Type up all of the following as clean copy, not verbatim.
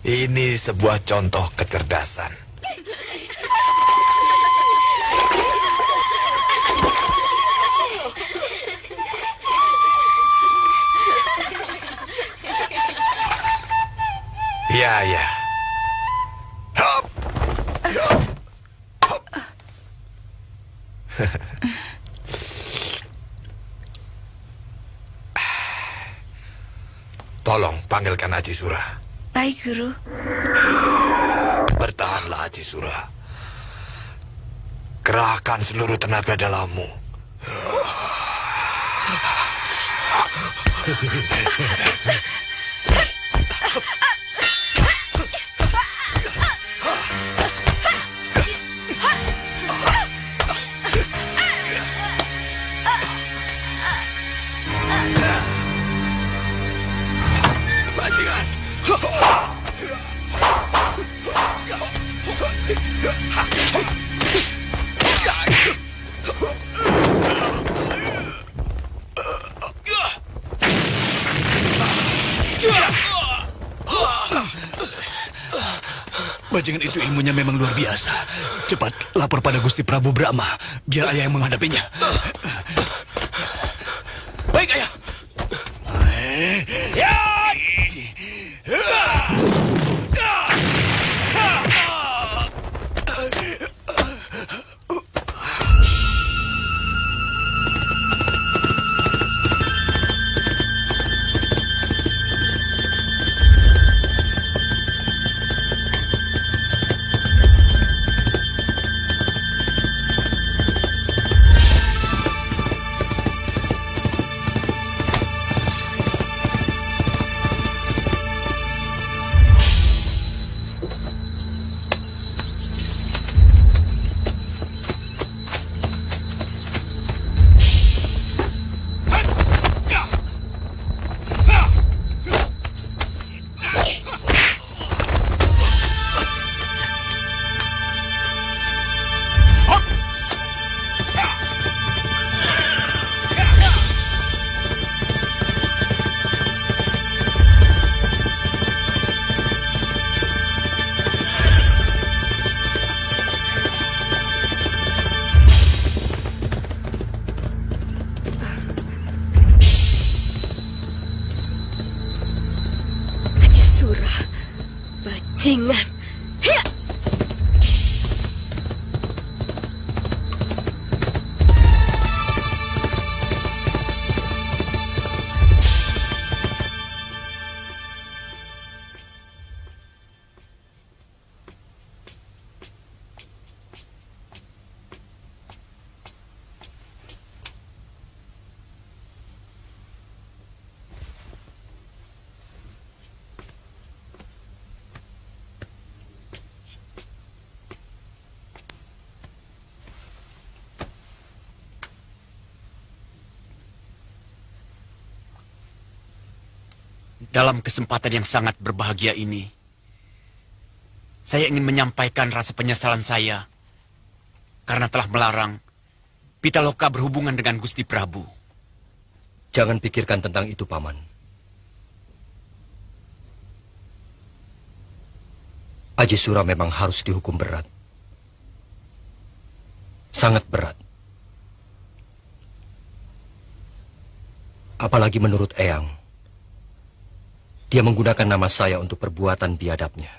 Ini sebuah contoh kecerdasan. Ya, ya. Hop! Hop! Hop! Tolong panggilkan Aji Sura. Baik, Guru. Bertahanlah, Aji Sura. Kerahkan seluruh tenaga dalammu. Bajingan. Bajingan itu ilmunya memang luar biasa. Cepat lapor pada Gusti Prabu Brahma, biar ayah yang menghadapinya. Baik, ayah. Bajingan. Dalam kesempatan yang sangat berbahagia ini, saya ingin menyampaikan rasa penyesalan saya karena telah melarang Pitaloka berhubungan dengan Gusti Prabu. Jangan pikirkan tentang itu, Paman. Aji Sura memang harus dihukum berat. Sangat berat. Apalagi menurut Eyang, dia menggunakan nama saya untuk perbuatan biadabnya.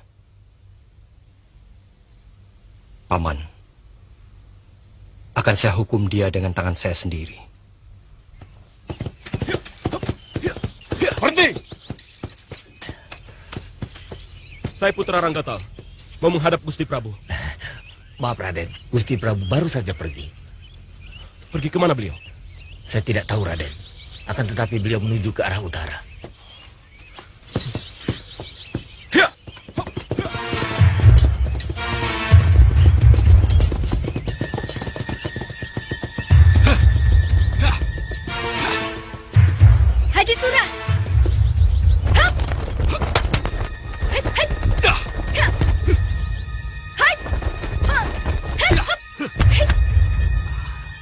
Paman, akan saya hukum dia dengan tangan saya sendiri. Berhenti! Saya Putra Ranggata, mau menghadap Gusti Prabu. Maaf, Raden. Gusti Prabu baru saja pergi. Pergi kemana beliau? Saya tidak tahu, Raden. Akan tetapi beliau menuju ke arah utara. Haji Sura. Hup. Hei, hei. Hai.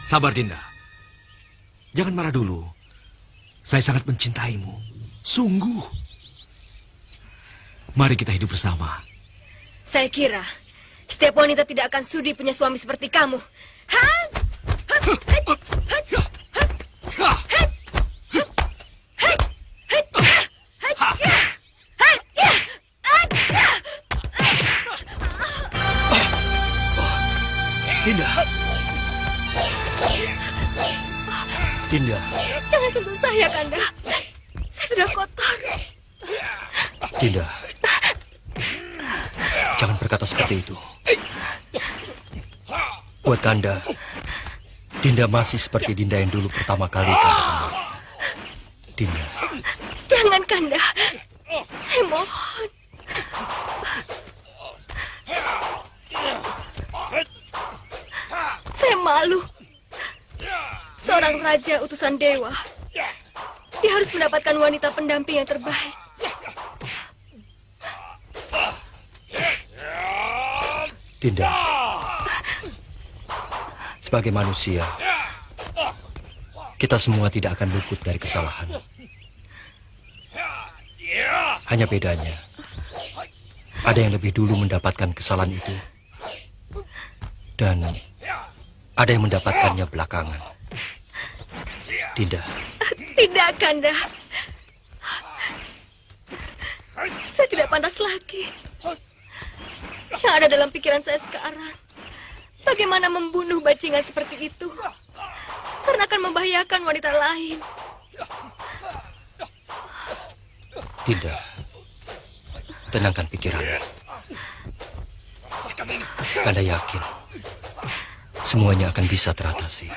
Sabar, Dinda. Jangan marah dulu. Saya sangat mencintaimu. Sungguh. Mari kita hidup bersama. Saya kira setiap wanita tidak akan sudi punya suami seperti kamu. Dinda. Dinda. Jangan sentuh saya, Kanda. Saya sudah kotor. Dinda. Jangan berkata seperti itu. Buat Kanda, Dinda masih seperti Dinda yang dulu pertama kali Kanda kenal. Dinda. Jangan, Kanda. Saya mohon. Saya malu. Seorang raja utusan dewa. Dia harus mendapatkan wanita pendamping yang terbaik. Dinda. Sebagai manusia, kita semua tidak akan luput dari kesalahan. Hanya bedanya, ada yang lebih dulu mendapatkan kesalahan itu, dan ada yang mendapatkannya belakangan. Dinda. Tidak, Kanda. Saya tidak pantas lagi. Yang ada dalam pikiran saya sekarang, bagaimana membunuh bajingan seperti itu, karena akan membahayakan wanita lain. Dinda, tenangkan pikiranmu. Kanda yakin semuanya akan bisa teratasi.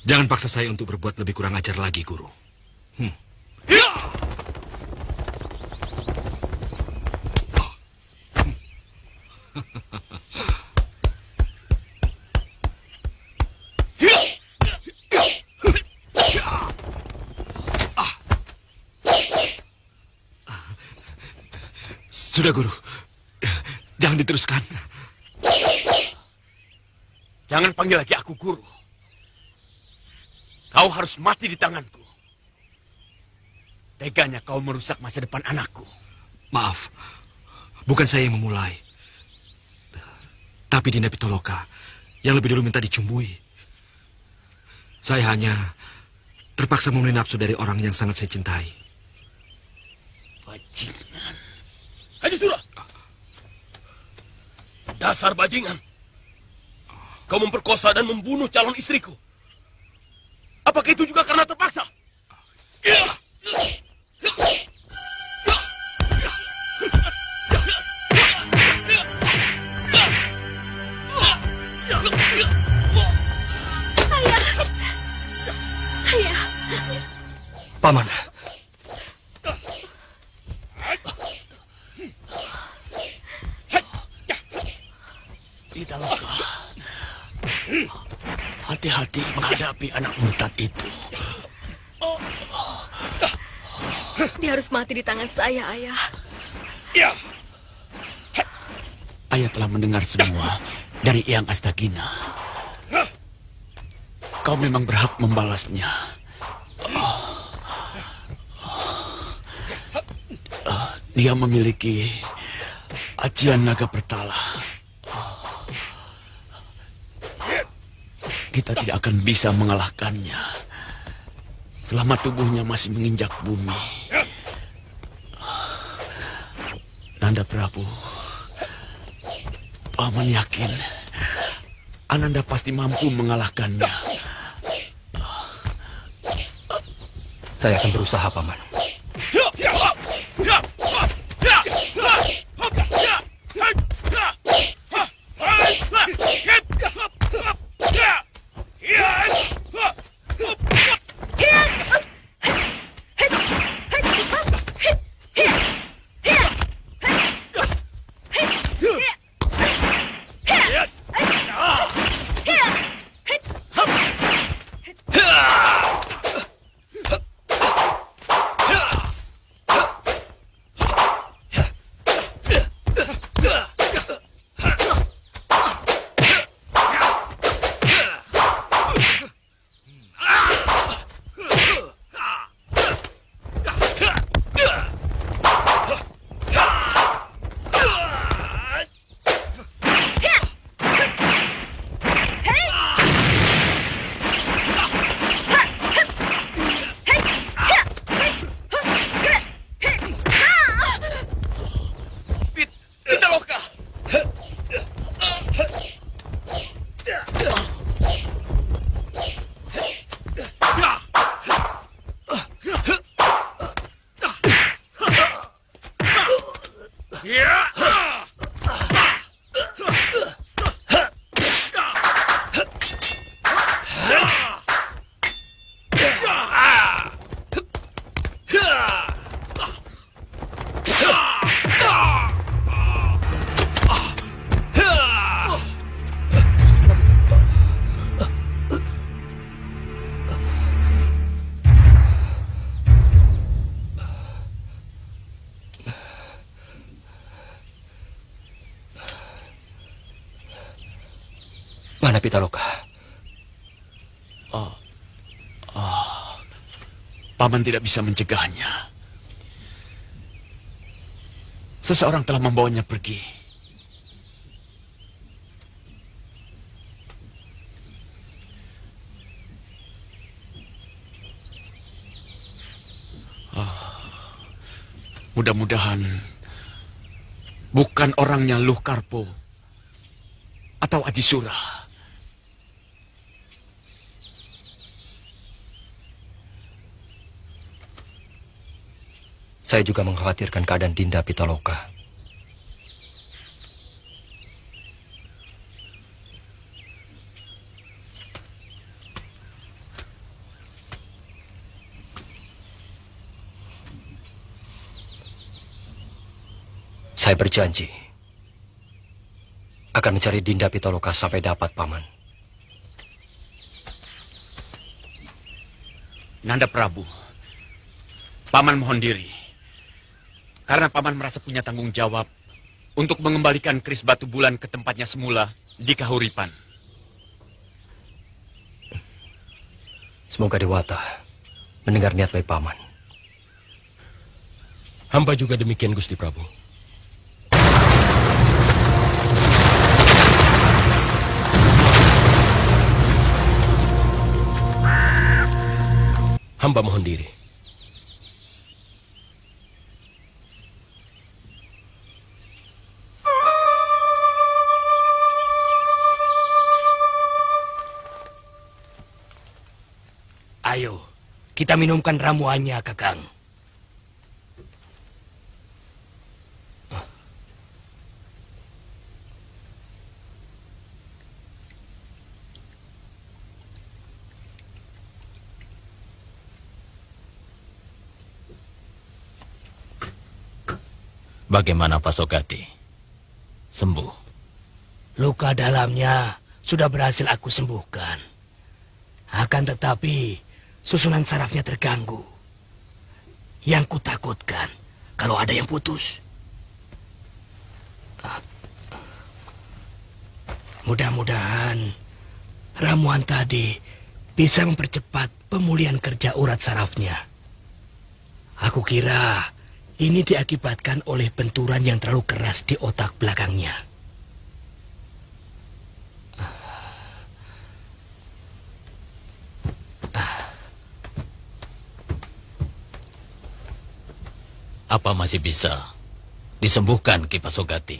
Jangan paksa saya untuk berbuat lebih kurang ajar lagi, Guru. Sudah, Guru. Jangan diteruskan. Jangan panggil lagi aku guru. Kau harus mati di tanganku. Teganya kau merusak masa depan anakku. Maaf, bukan saya yang memulai. Tapi Dinda Pitaloka yang lebih dulu minta dicumbui. Saya hanya terpaksa memenuhi nafsu dari orang yang sangat saya cintai. Bajingan. Haji Surah! Dasar bajingan. Kau memperkosa dan membunuh calon istriku. Apakah itu juga karena terpaksa? Ayah. Paman. Pitaloka, hati-hati menghadapi anak murtad itu. Dia harus mati di tangan saya, Ayah. Ayah telah mendengar semua dari Eyang Astagina. Kau memang berhak membalasnya. Dia memiliki ajian naga bertala. Kita tidak akan bisa mengalahkannya selama tubuhnya masih menginjak bumi. Nanda Prabu, Paman yakin Ananda pasti mampu mengalahkannya. Saya akan berusaha, Paman. Mana Pitaloka? Paman tidak bisa mencegahnya. Seseorang telah membawanya pergi. Mudah-mudahan bukan orangnya Luh Karpo atau Aji Sura. Saya juga mengkhawatirkan keadaan Dinda Pitaloka. Saya berjanji akan mencari Dinda Pitaloka sampai dapat, Paman. Nanda Prabu, Paman mohon diri. Karena Paman merasa punya tanggung jawab untuk mengembalikan keris batu bulan ke tempatnya semula di Kahuripan. Semoga Dewata mendengar niat baik Paman. Hamba juga demikian, Gusti Prabu. Hamba mohon diri. Ayo, kita minumkan ramuannya, Kakang. Bagaimana Pasogati? Sembuh? Luka dalamnya sudah berhasil aku sembuhkan. Akan tetapi, susunan sarafnya terganggu. Yang kutakutkan, kalau ada yang putus. Mudah-mudahan ramuan tadi bisa mempercepat pemulihan kerja urat sarafnya. Aku kira ini diakibatkan oleh benturan yang terlalu keras di otak belakangnya. Apa masih bisa disembuhkan, Ki Pasogati?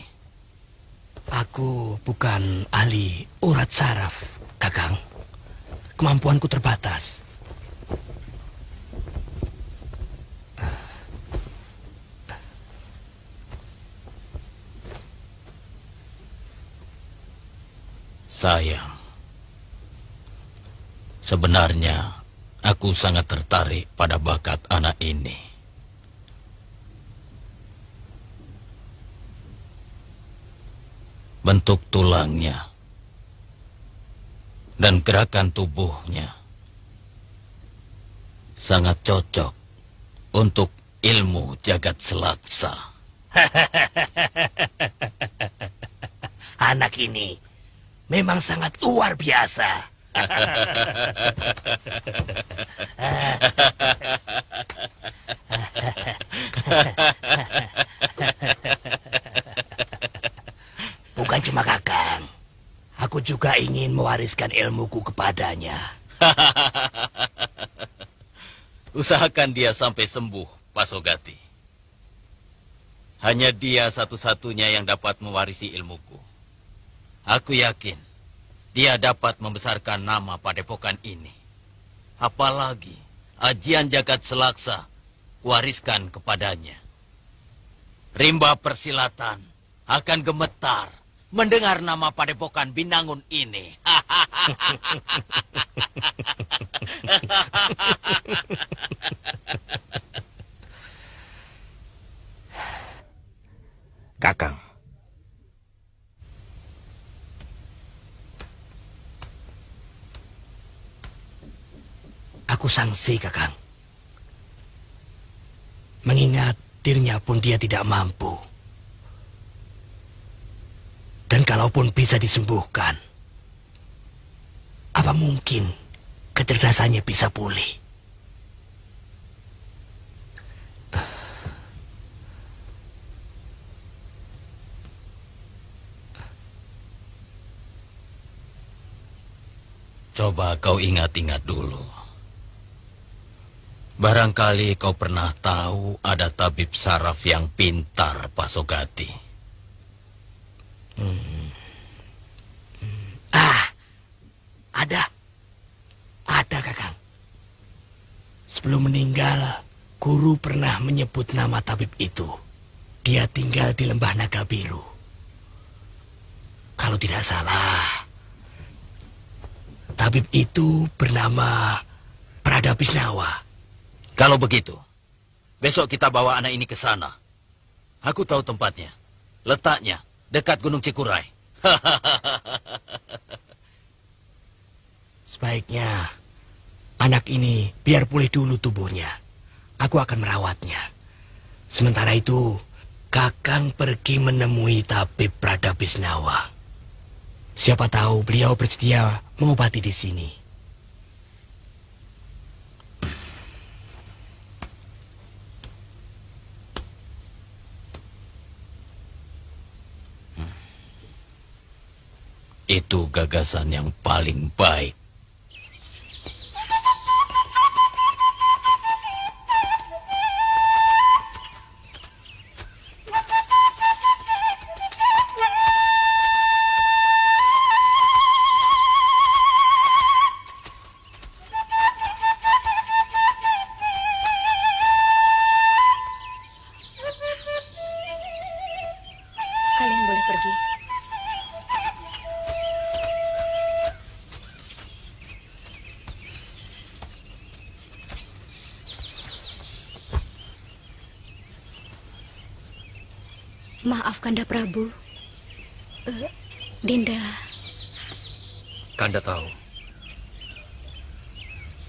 Aku bukan ahli urat saraf, Kakang. Kemampuanku terbatas. Sayang. Sebenarnya aku sangat tertarik pada bakat anak ini. Bentuk tulangnya dan gerakan tubuhnya sangat cocok untuk ilmu jagat selaksa. Anak ini memang sangat luar biasa. Bukan cuma Kakang, aku juga ingin mewariskan ilmuku kepadanya. Usahakan dia sampai sembuh, Pasogati. Hanya dia satu-satunya yang dapat mewarisi ilmuku. Aku yakin dia dapat membesarkan nama padepokan ini. Apalagi ajian jagat selaksa kuwariskan kepadanya. Rimba persilatan akan gemetar mendengar nama padepokan Binangun ini. Kakang. Aku sangsi, Kakang. Mengingat dirinya pun dia tidak mampu. Dan kalaupun bisa disembuhkan, Apa mungkin kecerdasannya bisa pulih? Coba kau ingat-ingat dulu. Barangkali kau pernah tahu ada tabib saraf yang pintar, Pak Sogati. Ada. Ada, Kakang. Sebelum meninggal, guru pernah menyebut nama tabib itu. Dia tinggal di Lembah Naga Biru. Kalau tidak salah, tabib itu bernama Prada Bisnawa. Kalau begitu, besok kita bawa anak ini ke sana. Aku tahu tempatnya. Letaknya dekat Gunung Cikuray. Sebaiknya anak ini biar pulih dulu tubuhnya. Aku akan merawatnya. Sementara itu, Kakang pergi menemui tabib Prada Bisnawa. Siapa tahu beliau bersedia mengobati di sini. Itu gagasan yang paling baik. Kalian boleh pergi. Maaf, Kanda Prabu. Dinda. Kanda tahu.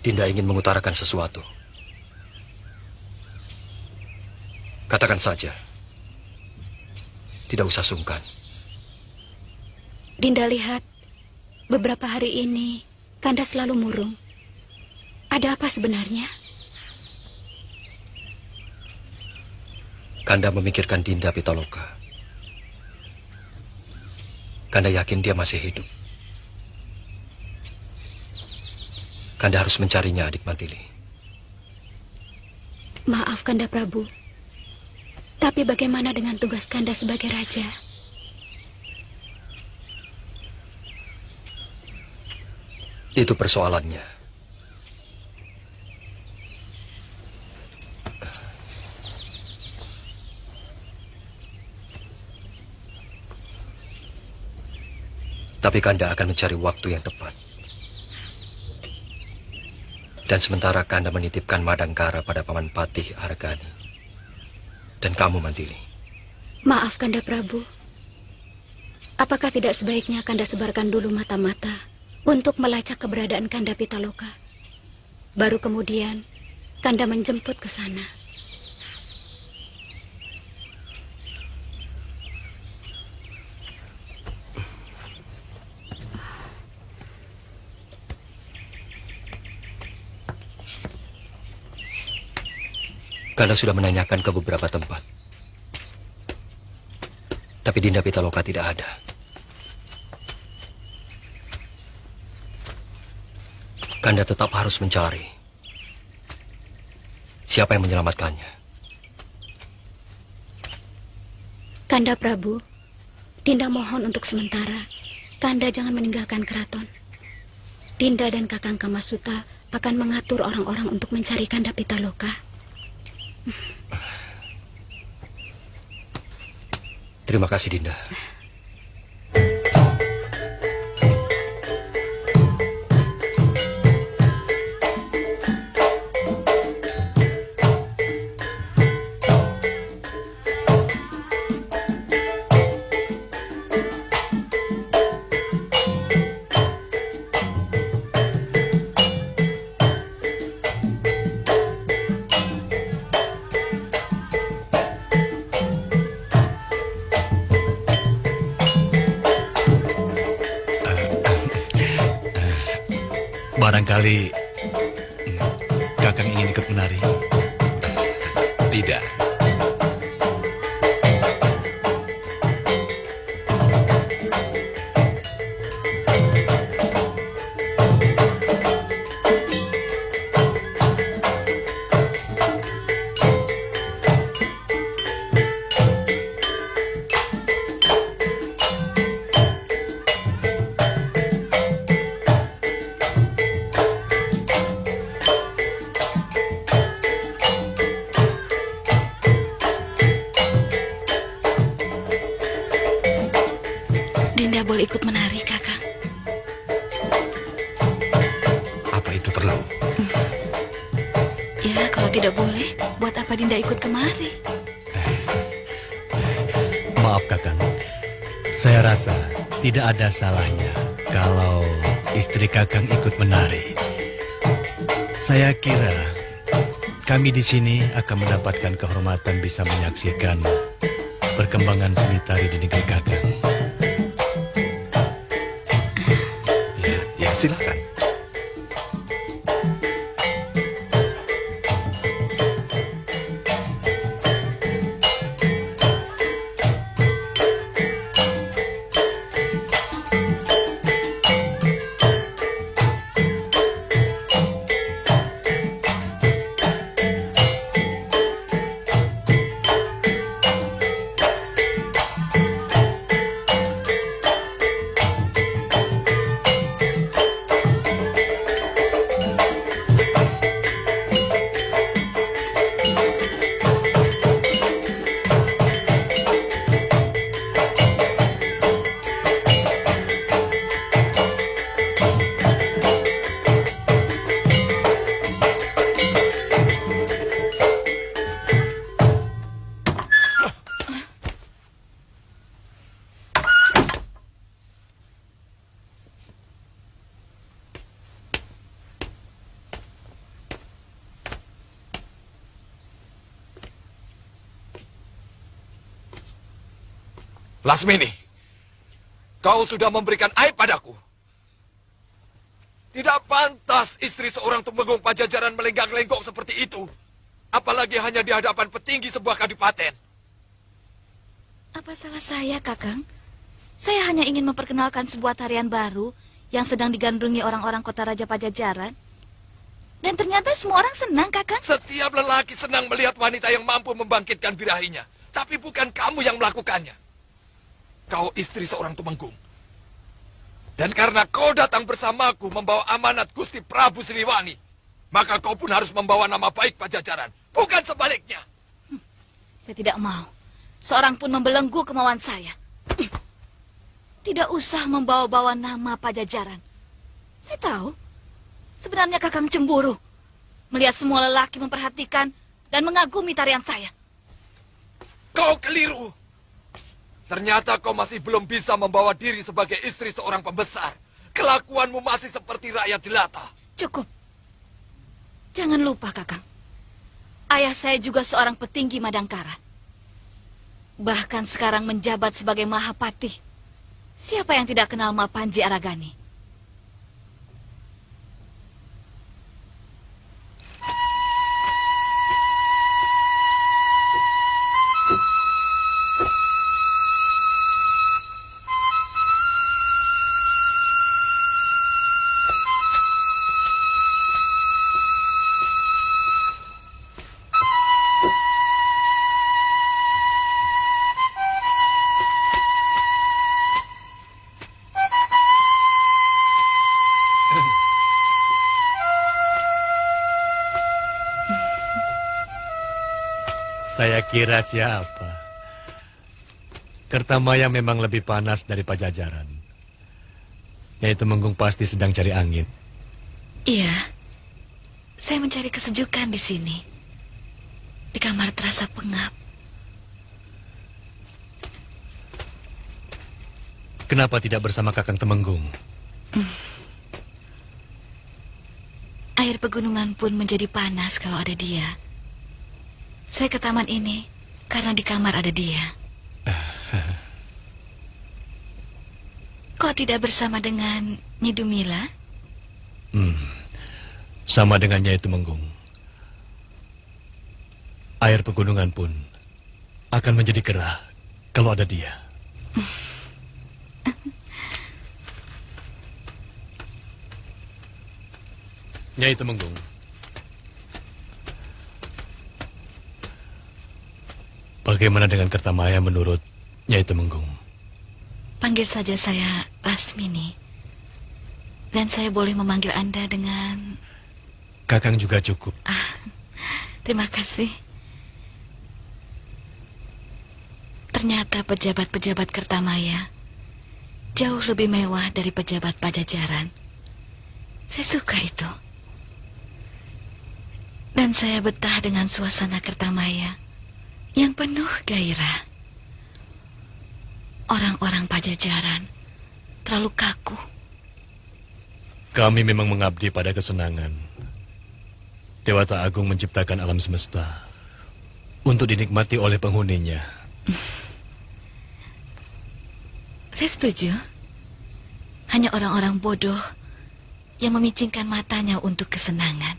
Dinda ingin mengutarakan sesuatu. Katakan saja. Tidak usah sungkan. Dinda lihat, beberapa hari ini Kanda selalu murung. Ada apa sebenarnya? Kanda memikirkan Dinda Pitaloka. Kanda yakin dia masih hidup. Kanda harus mencarinya, Adik Mantili. Maaf, Kanda Prabu. Tapi bagaimana dengan tugas Kanda sebagai raja? Itu persoalannya. Tapi Kanda akan mencari waktu yang tepat. Dan sementara Kanda menitipkan Madangkara pada Paman Patih Argani. Dan kamu, Mantili. Maaf, Kanda Prabu. Apakah tidak sebaiknya Kanda sebarkan dulu mata-mata untuk melacak keberadaan Kanda Pitaloka? Baru kemudian Kanda menjemput ke sana. Kanda sudah menanyakan ke beberapa tempat. Tapi Dinda Pitaloka tidak ada. Kanda tetap harus mencari siapa yang menyelamatkannya. Kanda Prabu, Dinda mohon untuk sementara Kanda jangan meninggalkan keraton. Dinda dan Kakang Kamasuta akan mengatur orang-orang untuk mencari Kanda Pitaloka. Terima kasih, Dinda. Barangkali Kakang ingin ikut menari. Tidak. Dinda boleh ikut menari, Kakang. Apa itu perlu? Ya, kalau tidak boleh, buat apa Dinda ikut kemari? Maaf, Kakang. Saya rasa tidak ada salahnya kalau istri Kakang ikut menari. Saya kira kami di sini akan mendapatkan kehormatan bisa menyaksikan perkembangan seni tari di negeri Kakang. Ya, silakan. Lasmini, kau sudah memberikan aib padaku. Tidak pantas istri seorang tumenggung Pajajaran melenggang-lenggok seperti itu. Apalagi hanya di hadapan petinggi sebuah kadipaten. Apa salah saya, Kakang? Saya hanya ingin memperkenalkan sebuah tarian baru yang sedang digandrungi orang-orang kota Raja Pajajaran. Dan ternyata semua orang senang, Kakang. Setiap lelaki senang melihat wanita yang mampu membangkitkan birahinya. Tapi bukan kamu yang melakukannya. Kau istri seorang tumenggung. Dan karena kau datang bersamaku membawa amanat Gusti Prabu Siliwangi, maka kau pun harus membawa nama baik Pajajaran, bukan sebaliknya. Saya tidak mau seorang pun membelenggu kemauan saya. Tidak usah membawa-bawa nama Pajajaran. Saya tahu, sebenarnya Kakang cemburu melihat semua lelaki memperhatikan dan mengagumi tarian saya. Kau keliru. Ternyata kau masih belum bisa membawa diri sebagai istri seorang pembesar. Kelakuanmu masih seperti rakyat jelata. Cukup. Jangan lupa, Kakang. Ayah saya juga seorang petinggi Madangkara. Bahkan sekarang menjabat sebagai Mahapati. Siapa yang tidak kenal Mapanji Aragani? Saya kira siapa? Kertamaya memang lebih panas dari Pajajaran. Nyai Tumenggung pasti sedang cari angin. Iya. Saya mencari kesejukan di sini. Di kamar terasa pengap. Kenapa tidak bersama Kakang Tumenggung? Air pegunungan pun menjadi panas kalau ada dia. Saya ke taman ini karena di kamar ada dia. Kok tidak bersama dengan Nyi Dumila? Sama dengan Nyai Tumenggung. Air pegunungan pun akan menjadi gerah kalau ada dia. Nyai Tumenggung. Bagaimana dengan Kertamaya menurut Nyai Tumenggung? Panggil saja saya Lasmini. Dan saya boleh memanggil Anda dengan... Kakang juga cukup. Terima kasih. Ternyata pejabat-pejabat Kertamaya jauh lebih mewah dari pejabat Pajajaran. Saya suka itu. Dan saya betah dengan suasana Kertamaya yang penuh gairah. Orang-orang Pajajaran terlalu kaku. Kami memang mengabdi pada kesenangan. Dewata Agung menciptakan alam semesta untuk dinikmati oleh penghuninya. Saya setuju. Hanya orang-orang bodoh yang memicingkan matanya untuk kesenangan.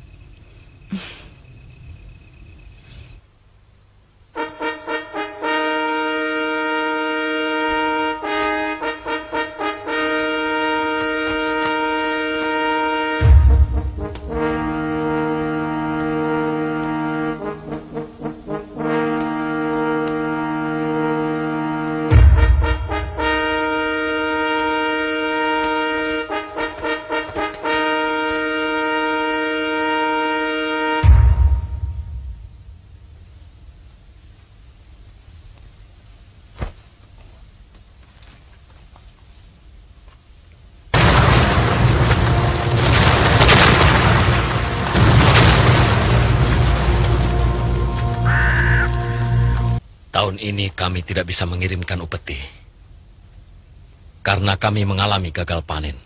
Tahun ini kami tidak bisa mengirimkan upeti karena kami mengalami gagal panen.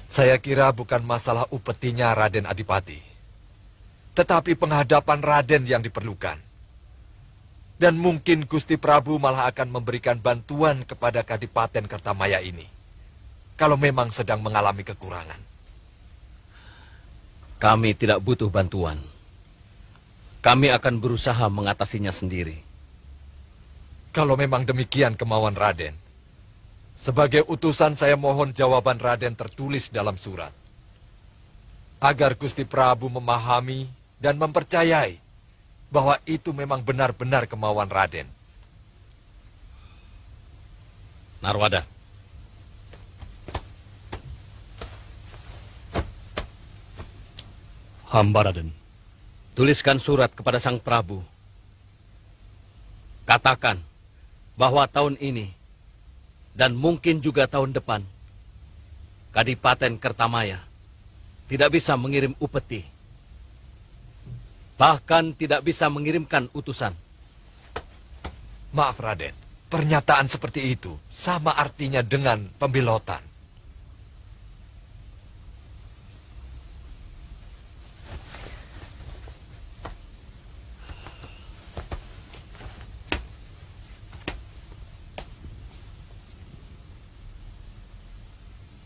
Saya kira bukan masalah upetinya Raden Adipati, tetapi penghadapan Raden yang diperlukan. Dan mungkin Gusti Prabu malah akan memberikan bantuan kepada Kadipaten Kertamaya ini, kalau memang sedang mengalami kekurangan. Kami tidak butuh bantuan. Kami akan berusaha mengatasinya sendiri. Kalau memang demikian kemauan Raden, sebagai utusan saya mohon jawaban Raden tertulis dalam surat. Agar Gusti Prabu memahami dan mempercayai bahwa itu memang benar-benar kemauan Raden. Narwada. Hamba Raden. Tuliskan surat kepada Sang Prabu. Katakan bahwa tahun ini dan mungkin juga tahun depan Kadipaten Kertamaya tidak bisa mengirim upeti. Bahkan tidak bisa mengirimkan utusan. Maaf Raden, pernyataan seperti itu sama artinya dengan pembelotan.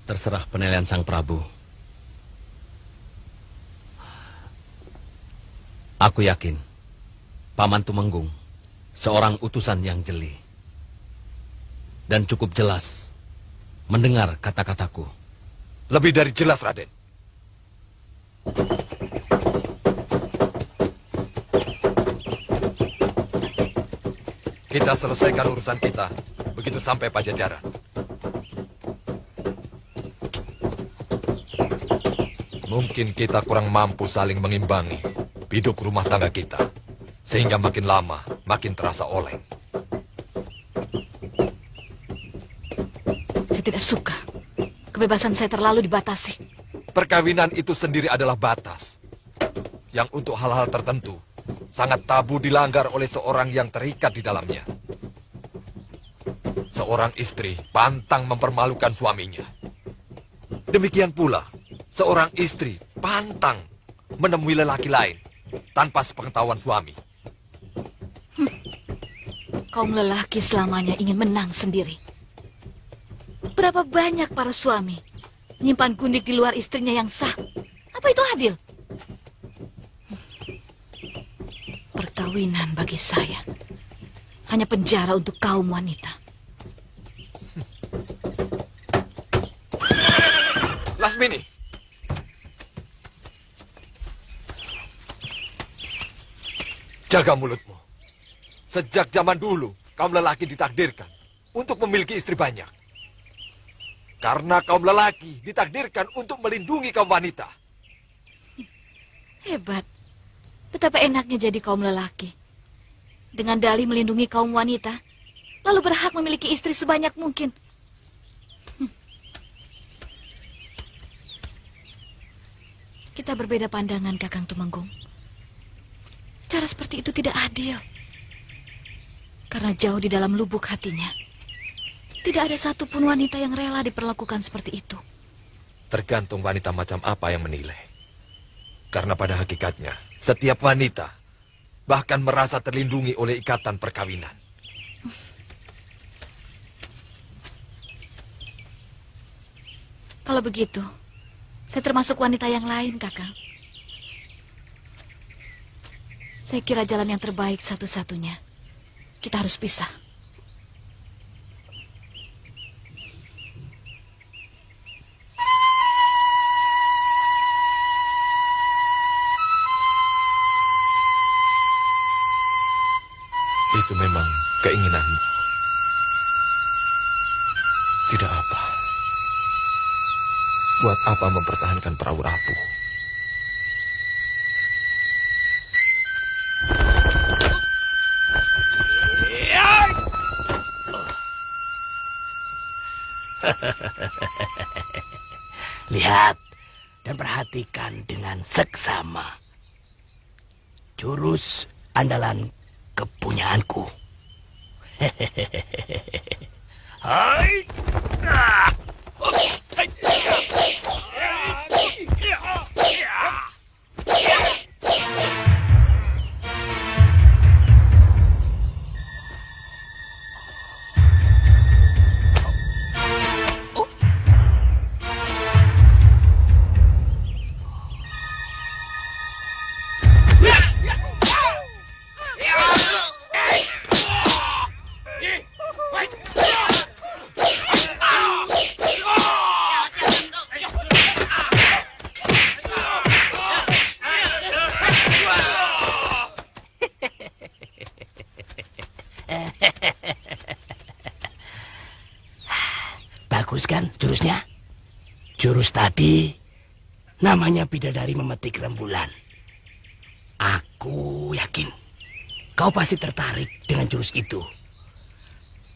Terserah penilaian Sang Prabu. Aku yakin Paman Tumenggung seorang utusan yang jeli dan cukup jelas mendengar kata-kataku. Lebih dari jelas, Raden. Kita selesaikan urusan kita begitu sampai Pajajaran. Mungkin kita kurang mampu saling mengimbangi hidup rumah tangga kita, sehingga makin lama makin terasa oleng. Saya tidak suka. Kebebasan saya terlalu dibatasi. Perkawinan itu sendiri adalah batas, yang untuk hal-hal tertentu sangat tabu dilanggar oleh seorang yang terikat di dalamnya. Seorang istri pantang mempermalukan suaminya. Demikian pula, seorang istri pantang menemui lelaki lain tanpa sepengetahuan suami. Kaum lelaki selamanya ingin menang sendiri. Berapa banyak para suami menyimpan gundik di luar istrinya yang sah. Apa itu adil? Perkawinan bagi saya hanya penjara untuk kaum wanita. Lasmini. Jaga mulutmu. Sejak zaman dulu, kaum lelaki ditakdirkan untuk memiliki istri banyak. Karena kaum lelaki ditakdirkan untuk melindungi kaum wanita. Hebat. Betapa enaknya jadi kaum lelaki. Dengan dalih melindungi kaum wanita, lalu berhak memiliki istri sebanyak mungkin. Kita berbeda pandangan, Kakang Tumenggung. Cara seperti itu tidak adil. Karena jauh di dalam lubuk hatinya, tidak ada satupun wanita yang rela diperlakukan seperti itu. Tergantung wanita macam apa yang menilai. Karena pada hakikatnya, setiap wanita bahkan merasa terlindungi oleh ikatan perkawinan. Kalau begitu, saya termasuk wanita yang lain, Kakang. Saya kira jalan yang terbaik satu-satunya. Kita harus pisah. Itu memang keinginanmu. Tidak apa. Buat apa mempertahankan perahu rapuh? Lihat dan perhatikan dengan seksama. Jurus andalan kepunyaanku. Hai. Bagus kan jurusnya? Jurus tadi namanya bidadari memetik rembulan. Aku yakin kau pasti tertarik dengan jurus itu.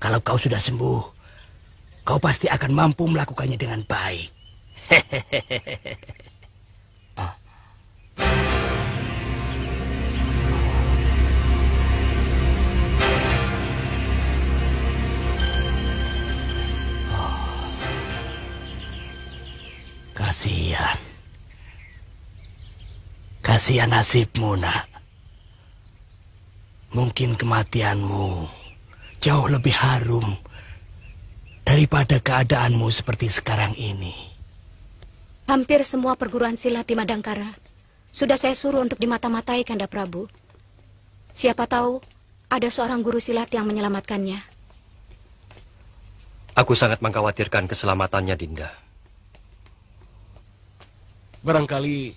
Kalau kau sudah sembuh, kau pasti akan mampu melakukannya dengan baik. Kasihan. Kasihan nasibmu, nak. Mungkin kematianmu jauh lebih harum daripada keadaanmu seperti sekarang ini. Hampir semua perguruan silat di Madangkara sudah saya suruh untuk dimata-matai, Kanda Prabu. Siapa tahu ada seorang guru silat yang menyelamatkannya. Aku sangat mengkhawatirkan keselamatannya, Dinda. Barangkali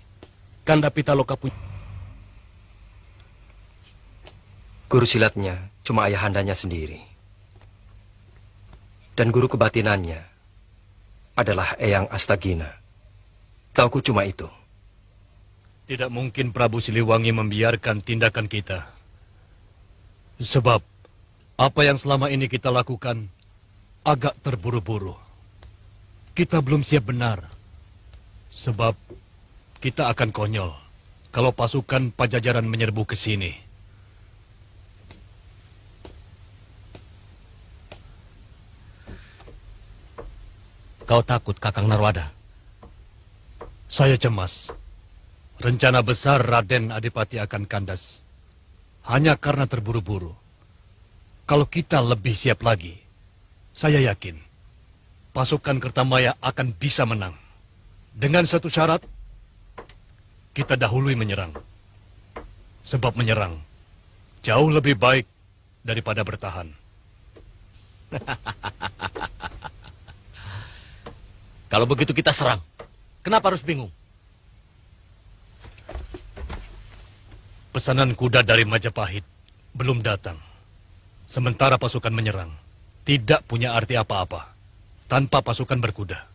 Kanda Pitaloka punya... Guru silatnya cuma ayahandanya sendiri. Dan guru kebatinannya adalah Eyang Astagina. Tauku cuma itu. Tidak mungkin Prabu Siliwangi membiarkan tindakan kita. Sebab apa yang selama ini kita lakukan agak terburu-buru. Kita belum siap benar. Sebab kita akan konyol kalau pasukan Pajajaran menyerbu ke sini. Kau takut, Kakang Narwada? Saya cemas. Rencana besar Raden Adipati akan kandas. Hanya karena terburu-buru. Kalau kita lebih siap lagi, saya yakin pasukan Kertamaya akan bisa menang. Dengan satu syarat, kita dahului menyerang. Sebab menyerang jauh lebih baik daripada bertahan. Kalau begitu kita serang. Kenapa harus bingung? Pesanan kuda dari Majapahit belum datang. Sementara pasukan menyerang tidak punya arti apa-apa tanpa pasukan berkuda.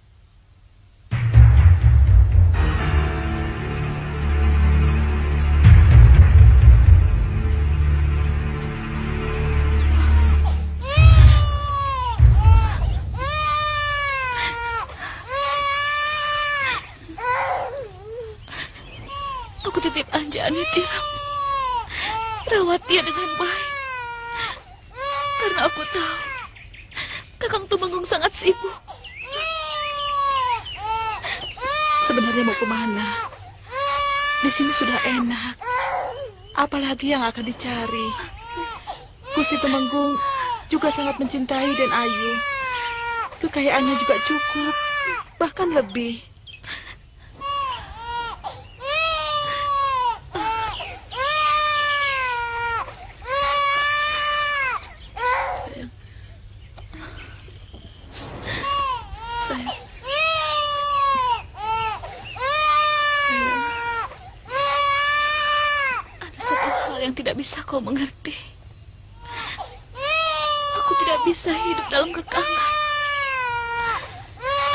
Aku titip Anjani, Tiram. Rawat dia dengan baik. Karena aku tahu Kakang Tumenggung sangat sibuk. Sebenarnya mau kemana? Di sini sudah enak. Apalagi yang akan dicari? Gusti Tumenggung juga sangat mencintai Den Ayu. Kekayaannya juga cukup, bahkan lebih. Tidak bisa kau mengerti. Aku tidak bisa hidup dalam kekangan.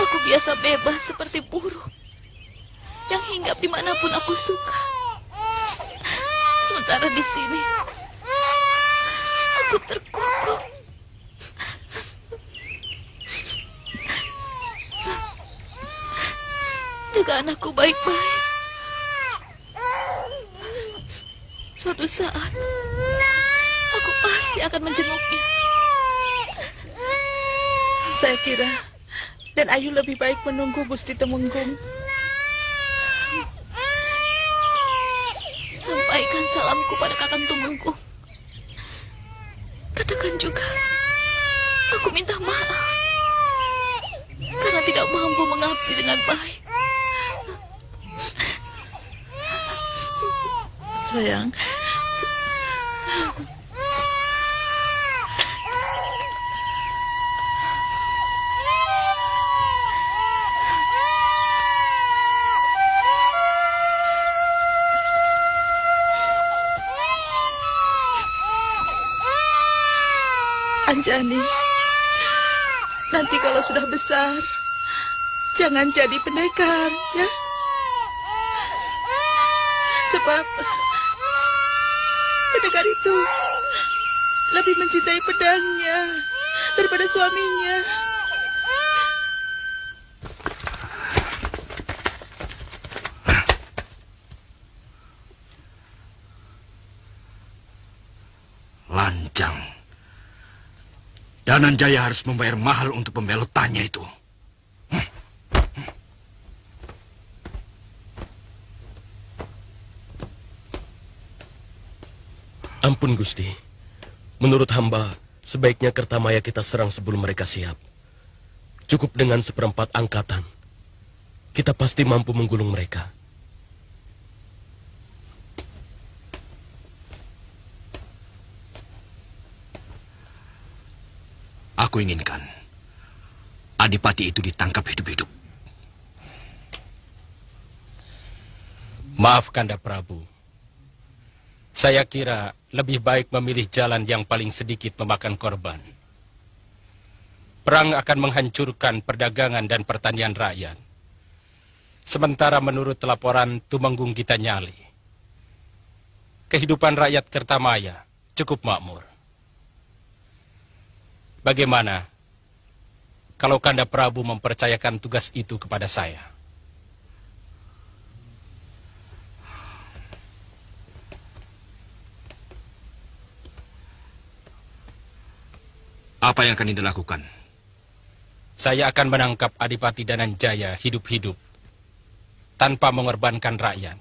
Aku biasa bebas seperti burung yang hinggap dimanapun aku suka. Sementara di sini aku terkungkung. Jaga anakku baik-baik. Suatu saat, aku pasti akan menjenguknya. Saya kira Dan Ayu lebih baik menunggu Gusti Tumenggung. Sampaikan salamku pada Kakang Tumenggung. Katakan juga, aku minta maaf karena tidak mampu mengabdi dengan baik. Sayang, Anjani, nanti kalau sudah besar, jangan jadi pendekar, ya. Sebab pendekar itu lebih mencintai pedangnya daripada suaminya. Lancang. Dananjaya harus membayar mahal untuk pembelotannya itu. Ampun, Gusti. Menurut hamba, sebaiknya Kertamaya kita serang sebelum mereka siap. Cukup dengan 1/4 angkatan. Kita pasti mampu menggulung mereka. Aku inginkan Adipati itu ditangkap hidup-hidup. Maaf, Kanda Prabu. Saya kira lebih baik memilih jalan yang paling sedikit memakan korban. Perang akan menghancurkan perdagangan dan pertanian rakyat. Sementara menurut laporan Tumenggung Gitanyali, kehidupan rakyat Kertamaya cukup makmur. Bagaimana kalau Kanda Prabu mempercayakan tugas itu kepada saya? Apa yang akan Dinda lakukan? Saya akan menangkap Adipati Dananjaya hidup-hidup tanpa mengorbankan rakyat.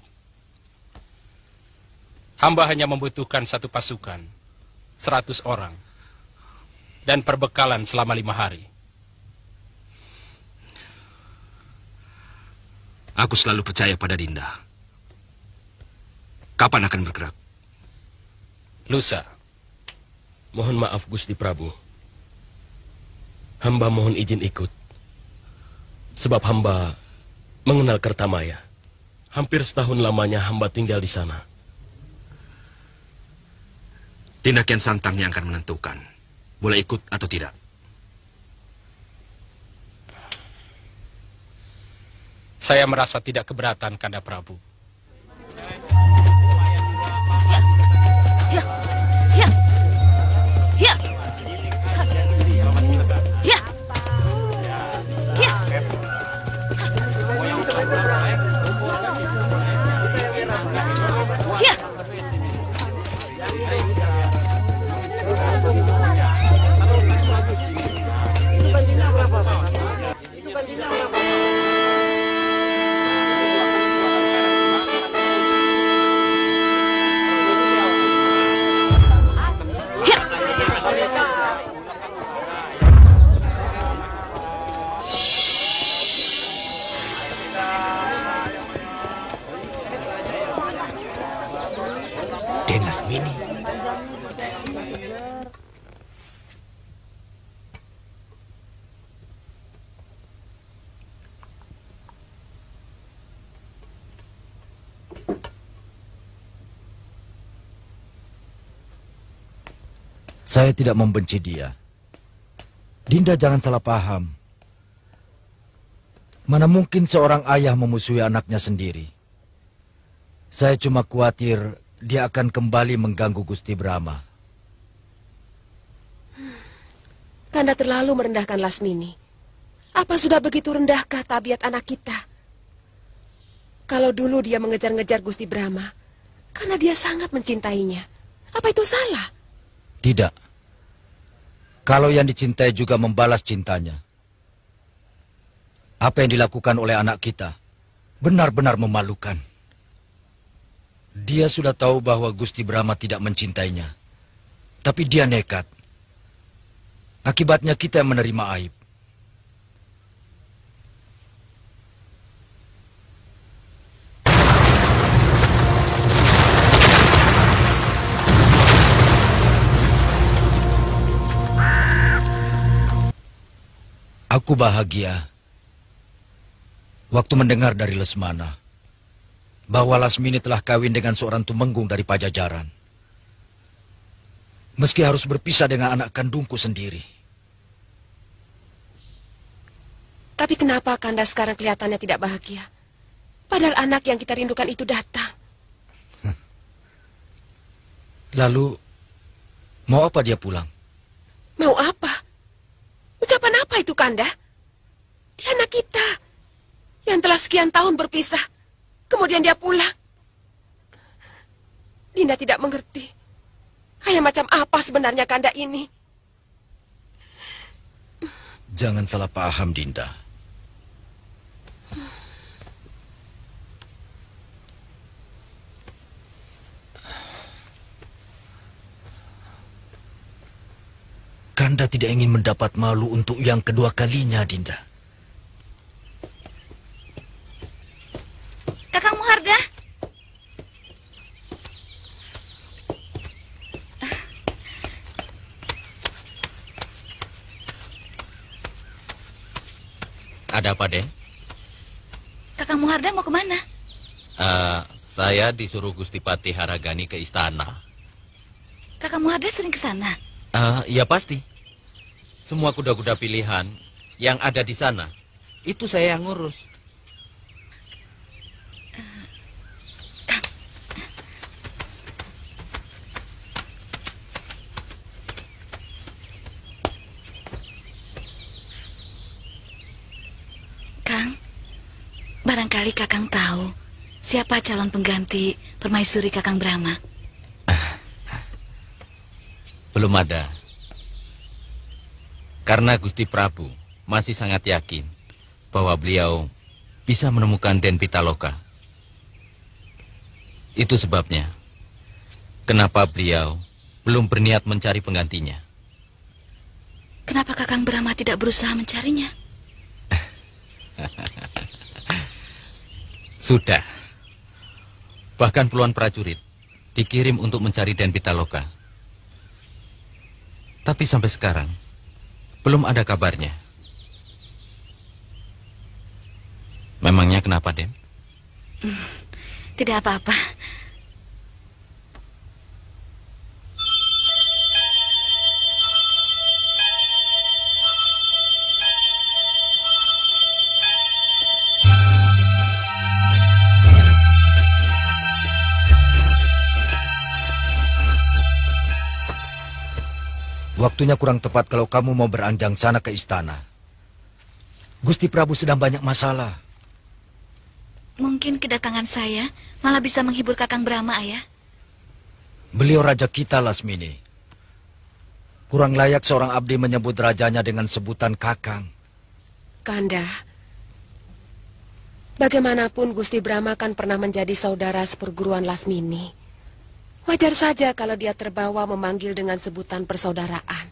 Hamba hanya membutuhkan satu pasukan, 100 orang, dan perbekalan selama 5 hari. Aku selalu percaya pada Dinda. Kapan akan bergerak? Lusa. Mohon maaf Gusti Prabu. Hamba mohon izin ikut. Sebab hamba mengenal Kertamaya. Hampir setahun lamanya hamba tinggal di sana. Dinda Kian Santang yang akan menentukan boleh ikut atau tidak. Saya merasa tidak keberatan, Kanda Prabu. Den Lasmini. Saya tidak membenci dia. Dinda jangan salah paham. Mana mungkin seorang ayah memusuhi anaknya sendiri. Saya cuma khawatir dia akan kembali mengganggu Gusti Brahma. Kanda terlalu merendahkan Lasmini. Apa sudah begitu rendahkah tabiat anak kita? Kalau dulu dia mengejar-ngejar Gusti Brahma, karena dia sangat mencintainya. Apa itu salah? Tidak. Kalau yang dicintai juga membalas cintanya. Apa yang dilakukan oleh anak kita benar-benar memalukan. Dia sudah tahu bahwa Gusti Brahma tidak mencintainya. Tapi dia nekat. Akibatnya kita yang menerima aib. Aku bahagia waktu mendengar dari Lesmana bahwa Lasmini telah kawin dengan seorang tumenggung dari Pajajaran. Meski harus berpisah dengan anak kandungku sendiri. Tapi kenapa Kanda sekarang kelihatannya tidak bahagia? Padahal anak yang kita rindukan itu datang. Lalu, mau apa dia pulang? Mau apa? Ucapan apa itu, Kanda? Dia anak kita yang telah sekian tahun berpisah. Kemudian dia pulang. Dinda tidak mengerti. Kayak macam apa sebenarnya Kanda ini? Jangan salah paham, Dinda. Kanda tidak ingin mendapat malu untuk yang kedua kalinya, Dinda. Kakang Muharda. Ada apa, Den? Kakang Muharda mau kemana? Saya disuruh Gusti Patih Haragani ke istana. Kakang Muharda sering ke sana? Ya pasti. Semua kuda-kuda pilihan yang ada di sana, itu saya yang ngurus. Kang, barangkali Kakang tahu siapa calon pengganti permaisuri Kakang Brahma? Belum ada. Karena Gusti Prabu masih sangat yakin bahwa beliau bisa menemukan Den Pitaloka. Itu sebabnya kenapa beliau belum berniat mencari penggantinya. Kenapa Kakang Brahma tidak berusaha mencarinya? Sudah. Bahkan puluhan prajurit dikirim untuk mencari Den Pitaloka. Tapi sampai sekarang belum ada kabarnya. Memangnya kenapa, Den? Tidak apa-apa. Waktunya kurang tepat kalau kamu mau beranjang sana ke istana. Gusti Prabu sedang banyak masalah. Mungkin kedatangan saya malah bisa menghibur Kakang Brahma, Ayah. Beliau raja kita, Lasmini. Kurang layak seorang abdi menyebut rajanya dengan sebutan Kakang. Kanda, bagaimanapun Gusti Brahma kan pernah menjadi saudara seperguruan Lasmini. Wajar saja kalau dia terbawa memanggil dengan sebutan persaudaraan.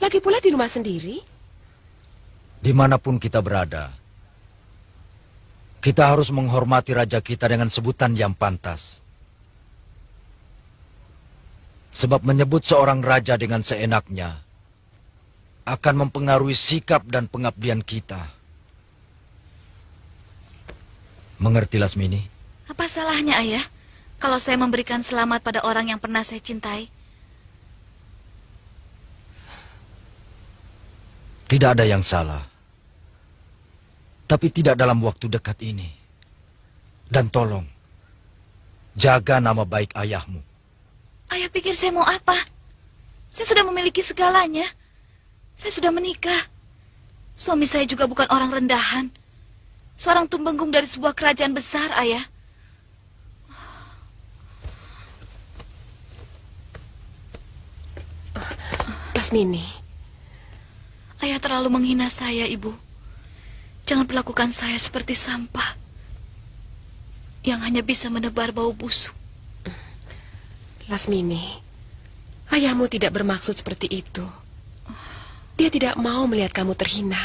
Lagi pula di rumah sendiri. Dimanapun kita berada, kita harus menghormati raja kita dengan sebutan yang pantas. Sebab menyebut seorang raja dengan seenaknya akan mempengaruhi sikap dan pengabdian kita. Mengerti, Lasmini? Apa salahnya, Ayah, kalau saya memberikan selamat pada orang yang pernah saya cintai? Tidak ada yang salah. Tapi tidak dalam waktu dekat ini. Dan tolong, jaga nama baik ayahmu. Ayah pikir saya mau apa? Saya sudah memiliki segalanya. Saya sudah menikah. Suami saya juga bukan orang rendahan. Seorang tumenggung dari sebuah kerajaan besar, Ayah. Lasmini. Ayah terlalu menghina saya, Ibu. Jangan perlakukan saya seperti sampah yang hanya bisa menebar bau busuk. Lasmini, ayahmu tidak bermaksud seperti itu. Dia tidak mau melihat kamu terhina.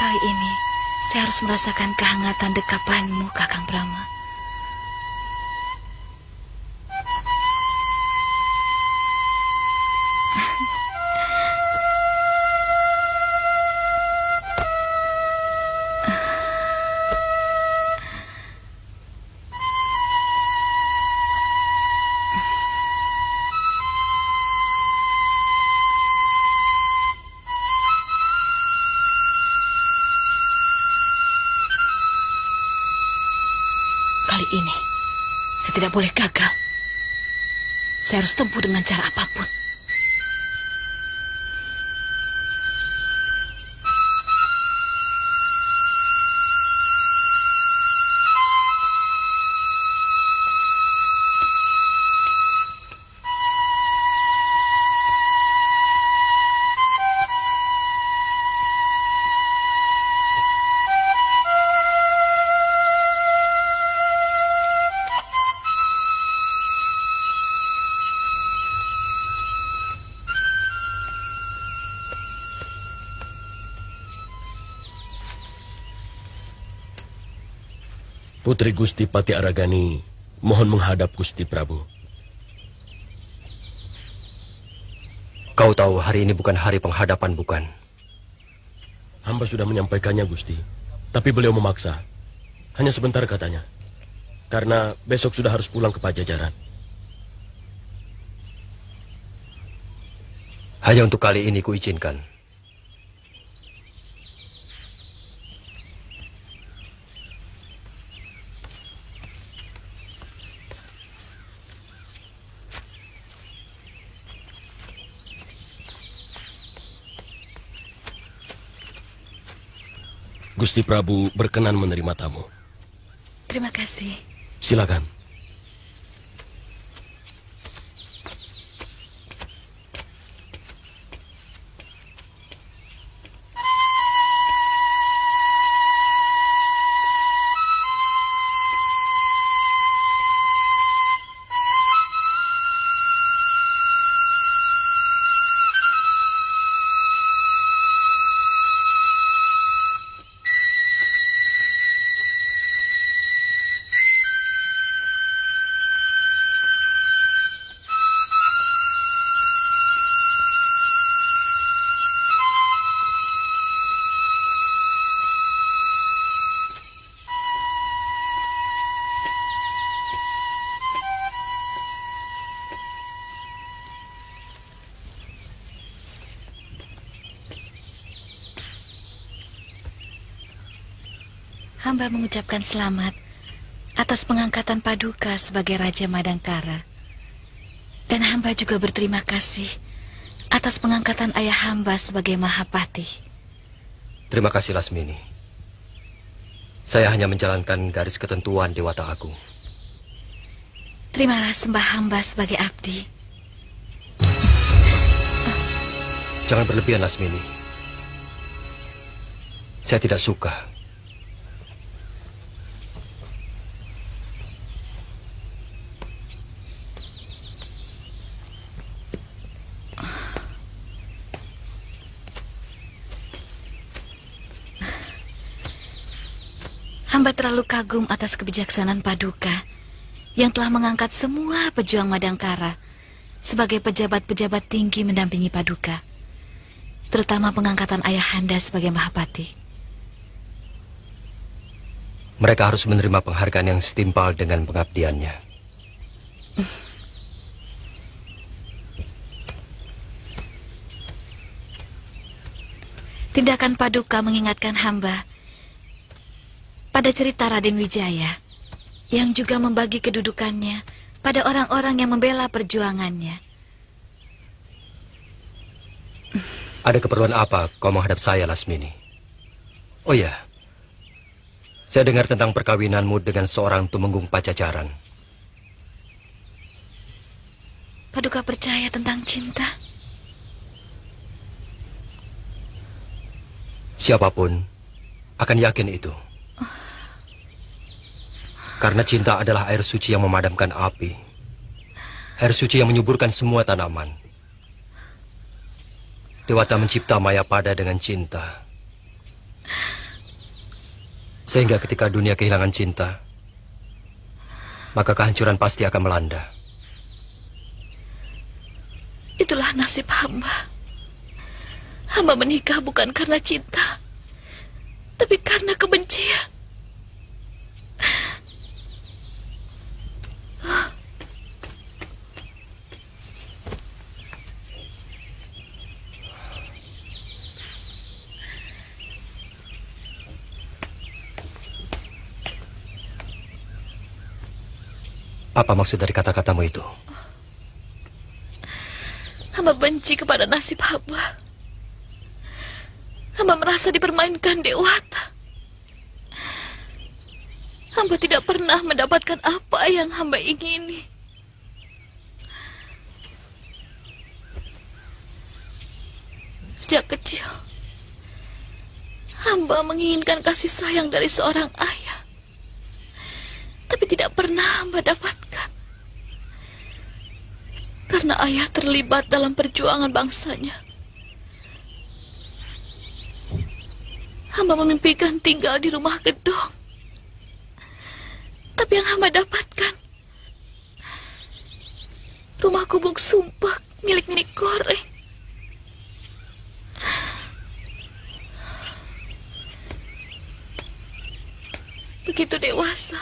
Kali ini, saya harus merasakan kehangatan dekapanmu, Kakang Brahma. Kali ini, saya tidak boleh gagal. Saya harus tempuh dengan cara apapun. Putri Gusti Pati Aragani mohon menghadap Gusti Prabu. Kau tahu hari ini bukan hari penghadapan, bukan? Hamba sudah menyampaikannya, Gusti. Tapi beliau memaksa. Hanya sebentar katanya. Karena besok sudah harus pulang ke Pajajaran. Hanya untuk kali ini kuizinkan. Gusti Prabu berkenan menerima tamu. Terima kasih. Silakan. Hamba mengucapkan selamat atas pengangkatan Paduka sebagai Raja Madangkara. Dan hamba juga berterima kasih atas pengangkatan ayah hamba sebagai Mahapati. Terima kasih Lasmini. Saya hanya menjalankan garis ketentuan Dewata Agung. Terimalah sembah hamba sebagai abdi. Jangan berlebihan Lasmini. Saya tidak suka. Hamba terlalu kagum atas kebijaksanaan Paduka yang telah mengangkat semua pejuang Madangkara sebagai pejabat-pejabat tinggi mendampingi Paduka, terutama pengangkatan ayahanda sebagai Mahapati. Mereka harus menerima penghargaan yang setimpal dengan pengabdiannya. Tindakan Paduka mengingatkan hamba pada cerita Raden Wijaya yang juga membagi kedudukannya pada orang-orang yang membela perjuangannya. Ada keperluan apa kau menghadap saya, Lasmini? Oh ya, saya dengar tentang perkawinanmu dengan seorang tumenggung Pajajaran. Paduka percaya tentang cinta? Siapapun akan yakin itu. Karena cinta adalah air suci yang memadamkan api. Air suci yang menyuburkan semua tanaman. Dewata mencipta Mayapada dengan cinta. Sehingga ketika dunia kehilangan cinta, maka kehancuran pasti akan melanda. Itulah nasib hamba. Hamba menikah bukan karena cinta, tapi karena kebencian. Apa maksud dari kata-katamu itu? Hamba benci kepada nasib hamba. Hamba merasa dipermainkan Dewata. Hamba tidak pernah mendapatkan apa yang hamba ingini. Sejak kecil, hamba menginginkan kasih sayang dari seorang ayah. Tapi tidak pernah hamba dapatkan. Karena ayah terlibat dalam perjuangan bangsanya. Hamba memimpikan tinggal di rumah gedung. Tapi yang hamba dapatkan rumah gubuk sumpah milik Nenek Goreng. Begitu dewasa,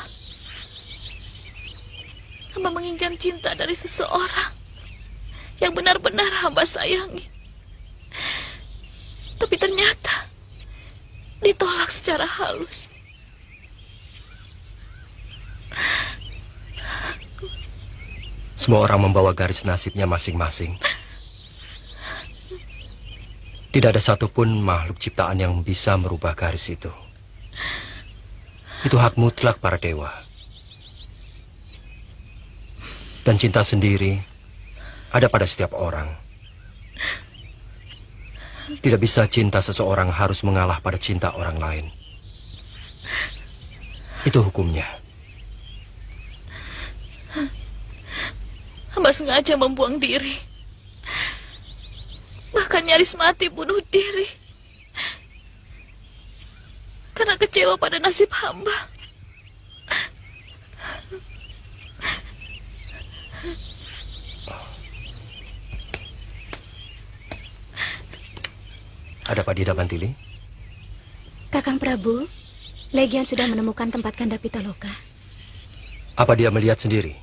hamba menginginkan cinta dari seseorang yang benar-benar hamba sayangi. Tapi ternyata ditolak secara halus. Semua orang membawa garis nasibnya masing-masing. Tidak ada satupun makhluk ciptaan yang bisa merubah garis itu. Itu hak mutlak para dewa. Dan cinta sendiri ada pada setiap orang. Tidak bisa cinta seseorang harus mengalah pada cinta orang lain. Itu hukumnya. Hamba sengaja membuang diri. Bahkan nyaris mati bunuh diri. Karena kecewa pada nasib hamba. Ada Pak Dida Bantili? Kakang Prabu, Legian sudah menemukan tempat Kanda Pitaloka. Apa dia melihat sendiri?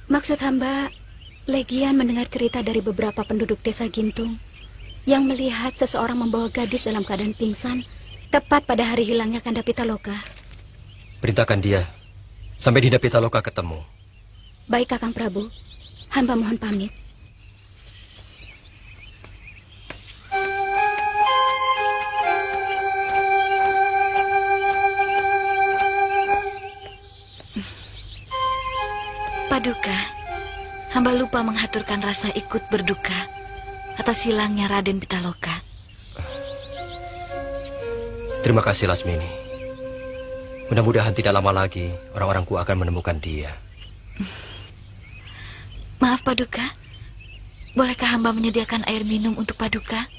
Maksud hamba, Legian mendengar cerita dari beberapa penduduk desa Gintung yang melihat seseorang membawa gadis dalam keadaan pingsan Tepat pada hari hilangnya Kanda Pitaloka. Perintahkan dia sampai Dinda Pitaloka ketemu. Baik Kakang Prabu, hamba mohon pamit. Paduka, hamba lupa menghaturkan rasa ikut berduka atas hilangnya Raden Pitaloka. Terima kasih Lasmini. Mudah-mudahan tidak lama lagi orang-orangku akan menemukan dia. Maaf Paduka, bolehkah hamba menyediakan air minum untuk Paduka?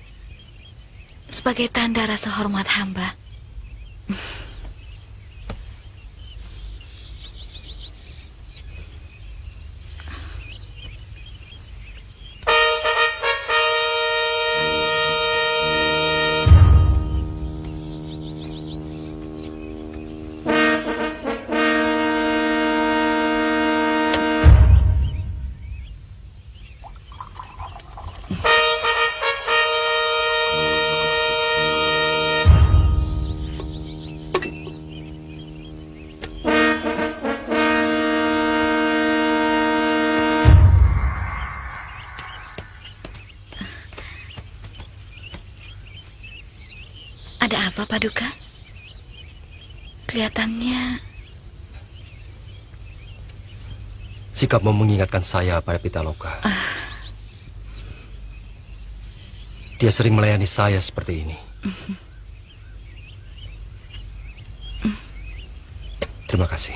Sebagai tanda rasa hormat hamba. Ada apa, Paduka? Kelihatannya... Sikapmu mengingatkan saya pada Pitaloka. Dia sering melayani saya seperti ini. Terima kasih.